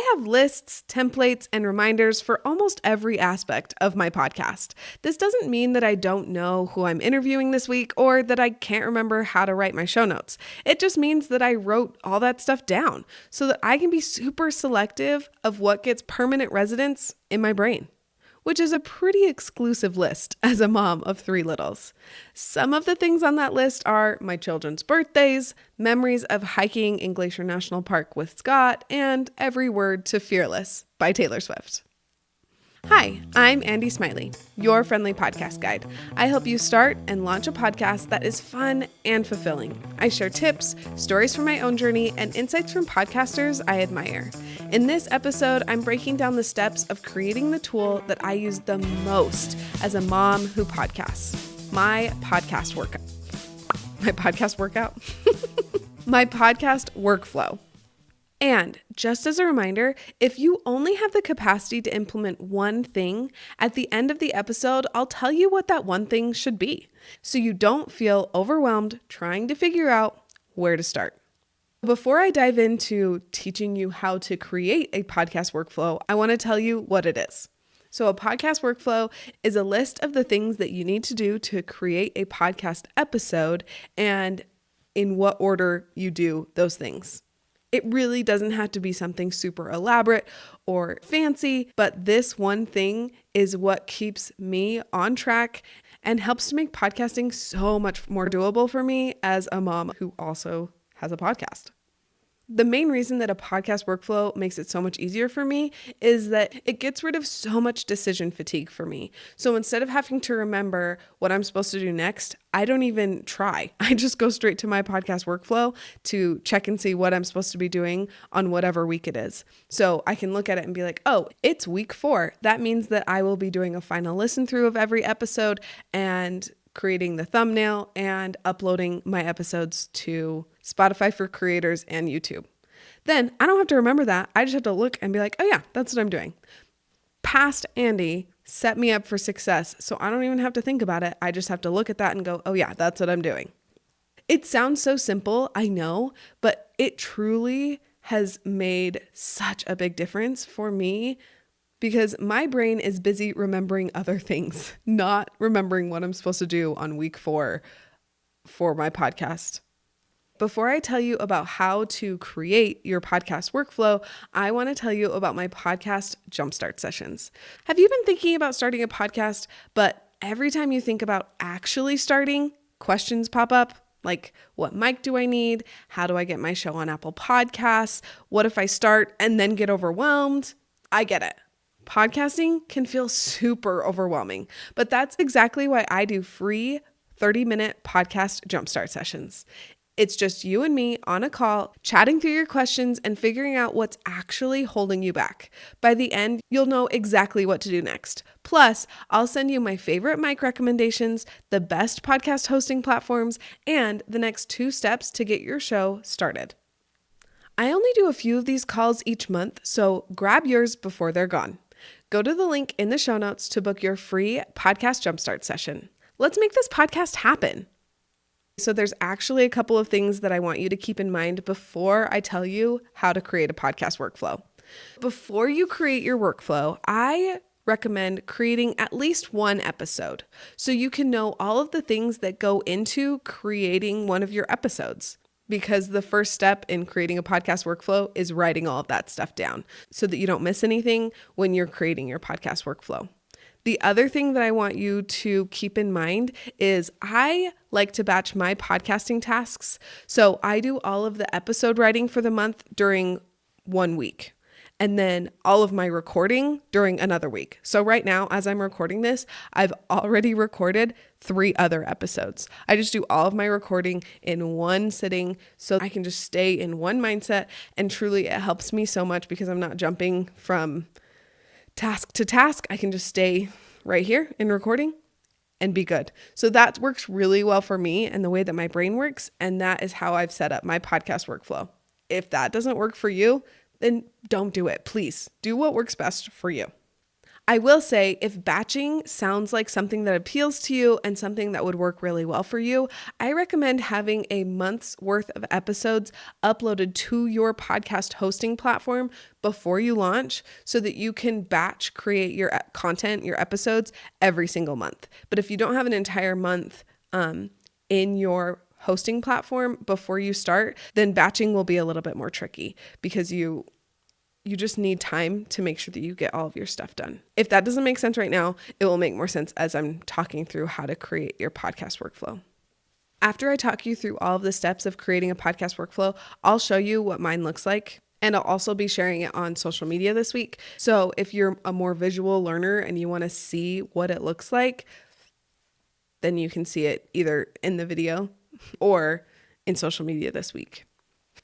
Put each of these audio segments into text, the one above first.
I have lists, templates, and reminders for almost every aspect of my podcast. This doesn't mean that I don't know who I'm interviewing this week or that I can't remember how to write my show notes. It just means that I wrote all that stuff down so that I can be super selective of what gets permanent residence in my brain, which is a pretty exclusive list as a mom of 3 littles. Some of the things on that list are my children's birthdays, memories of hiking in Glacier National Park with Scott, and Every Word to Fearless by Taylor Swift. Hi, I'm Andy Smiley, your friendly podcast guide. I help you start and launch a podcast that is fun and fulfilling. I share tips, stories from my own journey, and insights from podcasters I admire. In this episode, I'm breaking down the steps of creating the tool that I use the most as a mom who podcasts, my podcast workout. My podcast workflow. And just as a reminder, if you only have the capacity to implement one thing, at the end of the episode, I'll tell you what that one thing should be, so you don't feel overwhelmed trying to figure out where to start. Before I dive into teaching you how to create a podcast workflow, I want to tell you what it is. So a podcast workflow is a list of the things that you need to do to create a podcast episode and in what order you do those things. It really doesn't have to be something super elaborate or fancy, but this one thing is what keeps me on track and helps to make podcasting so much more doable for me as a mom who also has a podcast. The main reason that a podcast workflow makes it so much easier for me is that it gets rid of so much decision fatigue for me. So instead of having to remember what I'm supposed to do next, I don't even try. I just go straight to my podcast workflow to check and see what I'm supposed to be doing on whatever week it is. So I can look at it and be like, oh, it's week 4. That means that I will be doing a final listen through of every episode and creating the thumbnail and uploading my episodes to Spotify for creators and YouTube. Then I don't have to remember that. I just have to look and be like, oh yeah, that's what I'm doing. Past Andy set me up for success, so I don't even have to think about it. I just have to look at that and go, oh yeah, that's what I'm doing. It sounds so simple, I know, but it truly has made such a big difference for me because my brain is busy remembering other things, not remembering what I'm supposed to do on week 4 for my podcast. Before I tell you about how to create your podcast workflow, I want to tell you about my podcast Jumpstart sessions. Have you been thinking about starting a podcast, but every time you think about actually starting, questions pop up? Like, what mic do I need? How do I get my show on Apple Podcasts? What if I start and then get overwhelmed? I get it. Podcasting can feel super overwhelming, but that's exactly why I do free 30-minute podcast Jumpstart sessions. It's just you and me on a call, chatting through your questions and figuring out what's actually holding you back. By the end, you'll know exactly what to do next. Plus, I'll send you my favorite mic recommendations, the best podcast hosting platforms, and the next 2 steps to get your show started. I only do a few of these calls each month, so grab yours before they're gone. Go to the link in the show notes to book your free podcast Jumpstart session. Let's make this podcast happen. So there's actually a couple of things that I want you to keep in mind before I tell you how to create a podcast workflow. Before you create your workflow, I recommend creating at least 1 episode so you can know all of the things that go into creating one of your episodes. Because the first step in creating a podcast workflow is writing all of that stuff down so that you don't miss anything when you're creating your podcast workflow. The other thing that I want you to keep in mind is I like to batch my podcasting tasks. So I do all of the episode writing for the month during 1 week. And then all of my recording during another week. So right now, as I'm recording this, I've already recorded 3 other episodes. I just do all of my recording in one sitting so I can just stay in one mindset. And truly, it helps me so much because I'm not jumping from task to task. I can just stay right here in recording and be good. So that works really well for me and the way that my brain works. And that is how I've set up my podcast workflow. If that doesn't work for you, then don't do it. Please do what works best for you. I will say, if batching sounds like something that appeals to you and something that would work really well for you, I recommend having a month's worth of episodes uploaded to your podcast hosting platform before you launch so that you can batch create your content, your episodes every single month. But if you don't have an entire month in your hosting platform before you start, then batching will be a little bit more tricky because you just need time to make sure that you get all of your stuff done. If that doesn't make sense right now, it will make more sense as I'm talking through how to create your podcast workflow. After I talk you through all of the steps of creating a podcast workflow, I'll show you what mine looks like. And I'll also be sharing it on social media this week. So if you're a more visual learner and you want to see what it looks like, then you can see it either in the video or in social media this week.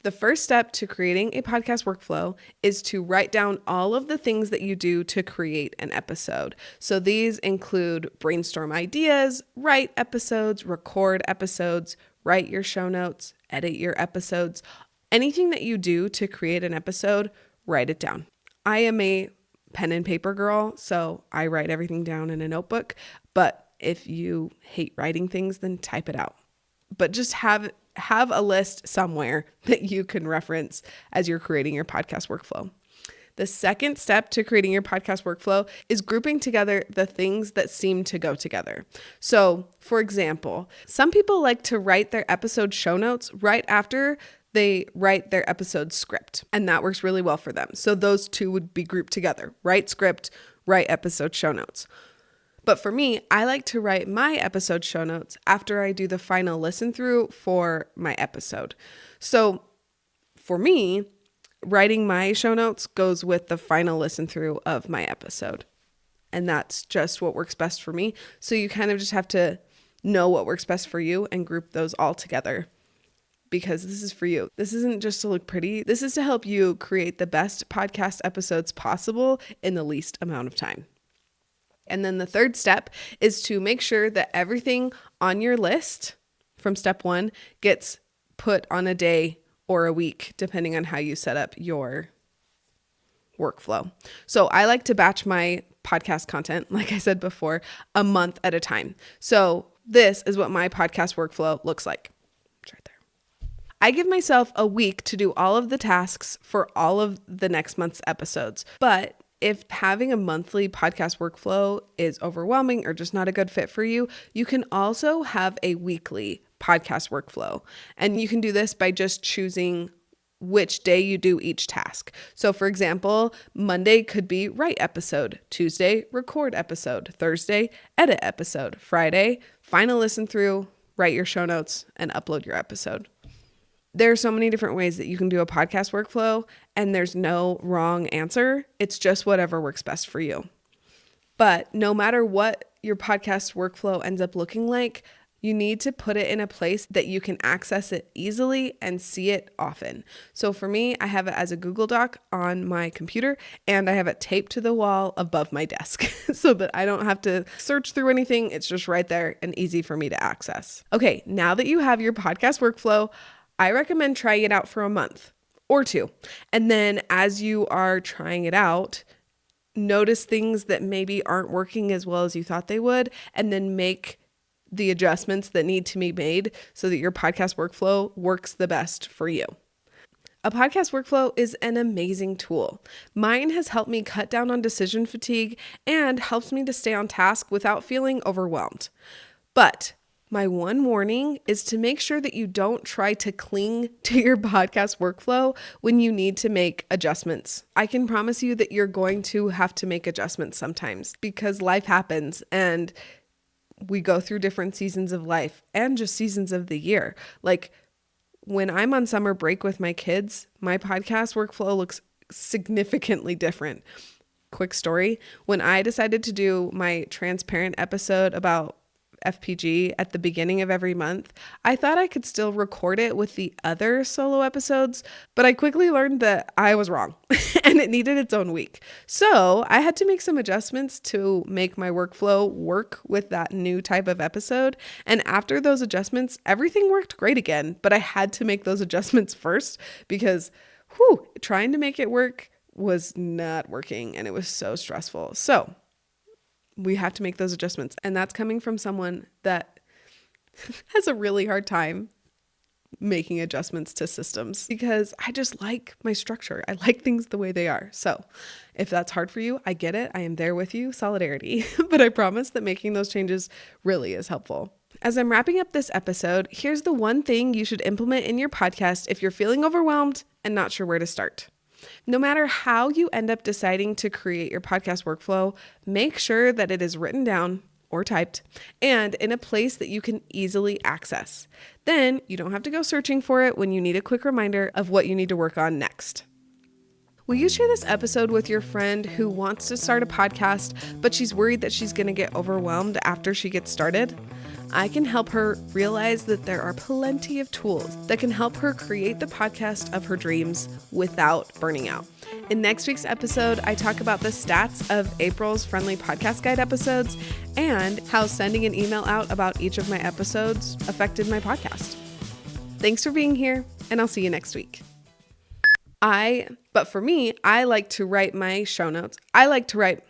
The first step to creating a podcast workflow is to write down all of the things that you do to create an episode. So these include brainstorm ideas, write episodes, record episodes, write your show notes, edit your episodes. Anything that you do to create an episode, write it down. I am a pen and paper girl, so I write everything down in a notebook. But if you hate writing things, then type it out. But just have a list somewhere that you can reference as you're creating your podcast workflow. The second step to creating your podcast workflow is grouping together the things that seem to go together. So, for example, some people like to write their episode show notes right after they write their episode script, and that works really well for them. So those two would be grouped together: write script, write episode show notes. But for me, I like to write my episode show notes after I do the final listen through for my episode. So for me, writing my show notes goes with the final listen through of my episode. And that's just what works best for me. So you kind of just have to know what works best for you and group those all together, because this is for you. This isn't just to look pretty. This is to help you create the best podcast episodes possible in the least amount of time. And then the third step is to make sure that everything on your list from step 1 gets put on a day or a week, depending on how you set up your workflow. So I like to batch my podcast content, like I said before, a month at a time. So this is what my podcast workflow looks like. It's right there. I give myself a week to do all of the tasks for all of the next month's episodes. But if having a monthly podcast workflow is overwhelming or just not a good fit for you, you can also have a weekly podcast workflow. And you can do this by just choosing which day you do each task. So for example, Monday could be write episode, Tuesday, record episode, Thursday, edit episode, Friday, final listen through, write your show notes, and upload your episode. There are so many different ways that you can do a podcast workflow, and there's no wrong answer. It's just whatever works best for you. But no matter what your podcast workflow ends up looking like, you need to put it in a place that you can access it easily and see it often. So for me, I have it as a Google Doc on my computer, and I have it taped to the wall above my desk so that I don't have to search through anything. It's just right there and easy for me to access. Okay, now that you have your podcast workflow, I recommend trying it out for a month or 2. And then as you are trying it out, notice things that maybe aren't working as well as you thought they would, and then make the adjustments that need to be made so that your podcast workflow works the best for you. A podcast workflow is an amazing tool. Mine has helped me cut down on decision fatigue and helps me to stay on task without feeling overwhelmed. But my one warning is to make sure that you don't try to cling to your podcast workflow when you need to make adjustments. I can promise you that you're going to have to make adjustments sometimes because life happens and we go through different seasons of life and just seasons of the year. Like when I'm on summer break with my kids, my podcast workflow looks significantly different. Quick story. When I decided to do my transparent episode about FPG at the beginning of every month, I thought I could still record it with the other solo episodes, but I quickly learned that I was wrong and it needed its own week. So I had to make some adjustments to make my workflow work with that new type of episode. And after those adjustments, everything worked great again, but I had to make those adjustments first because trying to make it work was not working and it was so stressful. So we have to make those adjustments. And that's coming from someone that has a really hard time making adjustments to systems because I just like my structure. I like things the way they are. So if that's hard for you, I get it. I am there with you, solidarity. But I promise that making those changes really is helpful. As I'm wrapping up this episode, here's the one thing you should implement in your podcast if you're feeling overwhelmed and not sure where to start. No matter how you end up deciding to create your podcast workflow, make sure that it is written down or typed and in a place that you can easily access. Then you don't have to go searching for it when you need a quick reminder of what you need to work on next. Will you share this episode with your friend who wants to start a podcast, but she's worried that she's going to get overwhelmed after she gets started? I can help her realize that there are plenty of tools that can help her create the podcast of her dreams without burning out. In next week's episode, I talk about the stats of April's Friendly Podcast Guide episodes and how sending an email out about each of my episodes affected my podcast. Thanks for being here, and I'll see you next week. But for me, I like to write my show notes. I like to write